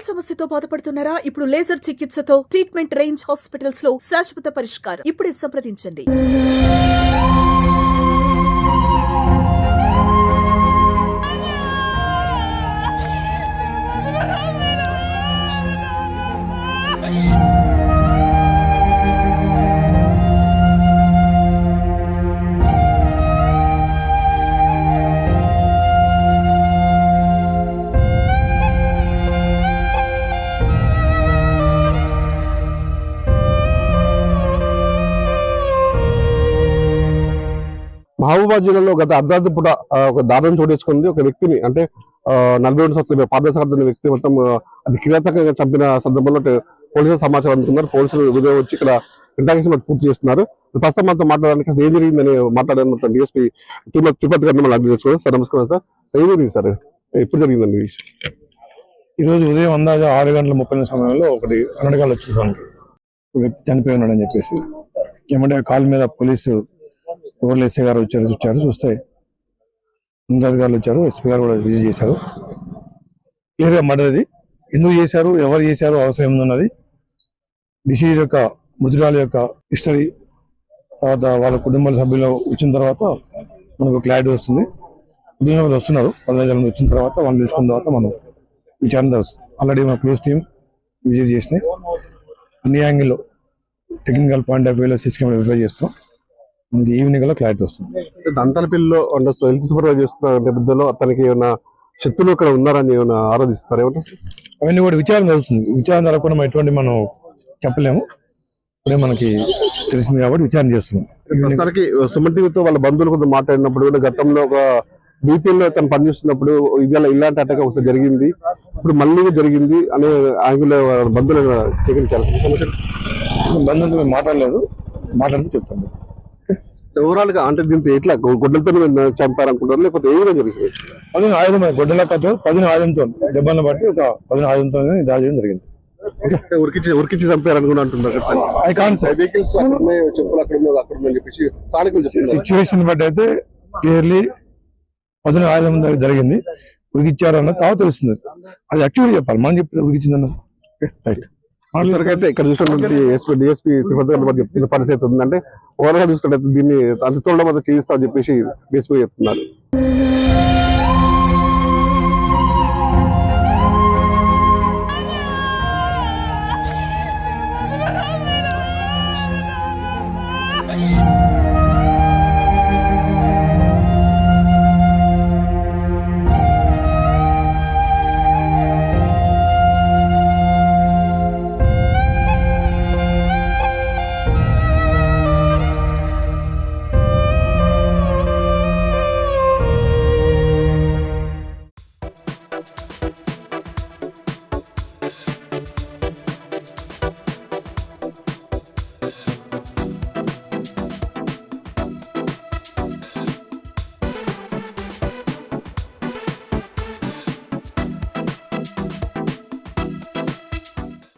కంటి సమస్యతో బాధపడుతున్నారా? ఇప్పుడు లేజర్ చికిత్సతో ట్రీట్మెంట్ రేంజ్ హాస్పిటల్స్ లో శాశ్వత పరిష్కారం. ఇప్పుడే సంప్రదించండి. మహబూబాబాద్ జిల్లాలో గత అర్ధరాత్రి పూట ఒక దారుణం చోటేసుకుంది. ఒక వ్యక్తిని అంటే 42 సంవత్సరాల పాదశాఖ వ్యక్తి మొత్తం అది కిరాతకంగా చంపిన సందర్భంలో పోలీసులు సమాచారం అందుకున్నారు. పోలీసులు ఉదయం వచ్చి ఇక్కడ ఇంట్రాగేషన్ పూర్తి చేస్తున్నారు. ప్రస్తుతం మనతో మాట్లాడడానికి అసలు ఏం జరిగిందని మాట్లాడారు డిఎస్పీ తిరుపతి గారిని మనం అడ్డు చేసుకోవాలి. సార్ నమస్కారం సార్. ఏం జరిగింది సార్? ఎప్పుడు జరిగిందండి? ఈరోజు ఉదయం అందాజ 6:30 సమయంలో ఒకటి అనడగాలు వచ్చేదానికి వ్యక్తి చనిపోయి ఉన్నాడని చెప్పేసి ఏమంటే కాల్ మీద పోలీసు ఊర్లో ఎస్ఐ గారు వచ్చారు. చూస్తే ఉన్నతాధికారులు వచ్చారు, ఎస్పీ గారు కూడా విజిట్ చేశారు. క్లియర్గా మర్డర్ అది ఎందుకు చేశారు, ఎవరు చేశారు, అవసరం ఏమున్నది, డిసీజ్ యొక్క మృతురాల యొక్క హిస్టరీ, తర్వాత వాళ్ళ కుటుంబాల సభ్యులు వచ్చిన తర్వాత మనకు క్లారిటీ వస్తుంది. కుటుంబాలు వస్తున్నారు, 15 మంది వచ్చిన తర్వాత వాళ్ళు తెలుసుకున్న తర్వాత మనం విచారణ జరుగుతుంది. ఆల్రెడీ మన క్లోజ్ టీం విజిట్ చేసినాయి. అన్ని యాంగిల్లో టెక్నికల్ పాయింట్ ఆఫ్ వ్యూలో సిస్టమ్ వెరిఫై చేస్తున్నాం. మనకి ఈవినింగ్ లో క్లారిటీ వస్తుంది. దంతలపల్లిలో హెల్త్ సూపర్వైజ్ చేస్తున్న నేపథ్యంలో అతనికి ఏమైనా శక్తులు ఇక్కడ ఉన్నారని ఏమైనా ఆరోధిస్తారు? అవన్నీ కూడా విచారణ జరుగుతుంది. విచారణ జరగకుండా మనం ఎటువంటి మనం చెప్పలేము. ఇప్పుడే మనకి తెలిసింది కాబట్టి విచారణ చేస్తున్నాం. ప్రస్తుతానికి సుమన్ టీవీతో వాళ్ళ బంధువులు కొంత మాట్లాడినప్పుడు కూడా గతంలో ఒక బీపీఎల్లో తను పనిచేస్తున్నప్పుడు ఇలాంటి అటాక్ ఒకసారి జరిగింది, ఇప్పుడు మళ్ళీ జరిగింది అనే యాంగిల్ బంధువులు సేకరించారు. బంధువులతో మేము మాట్లాడితే చెప్తాను. ఓవరాల్ గా అంటే దీంతో ఎట్లా గొడ్డలతో చంపారనుకుంటారు లేకపోతే ఏ విధంగా జరిగింది? 10 ఆయుధం గొడ్డల కథ 10 ఆయుధంతో దెబ్బలను బట్టి ఒక 10 ఆయుధంతో దాడి చేయడం జరిగింది. ఉరికిచ్చి చంపారనుకుని అంటున్నారు. సిచ్యువేషన్ బట్టి అయితే క్లియర్లీ 10 ఆయుధం జరిగింది. ఉరికిచ్చారు అన్నది తర్వాత తెలుస్తుంది. అది యాక్టివ్గా చెప్పాలి, మనం చెప్తే ఉరికిచ్చిందన్న రైట్. అయితే ఇక్కడ చూసినటువంటి డిఎస్పీ తిరుపతి గారు చెప్తున్న పరిస్థితి ఉందంటే ఓవరాల్ చూసుకుంటే దీన్ని అంత తోడడం చేయిస్తామని చెప్పేసి డిఎస్పీ చెప్తున్నారు.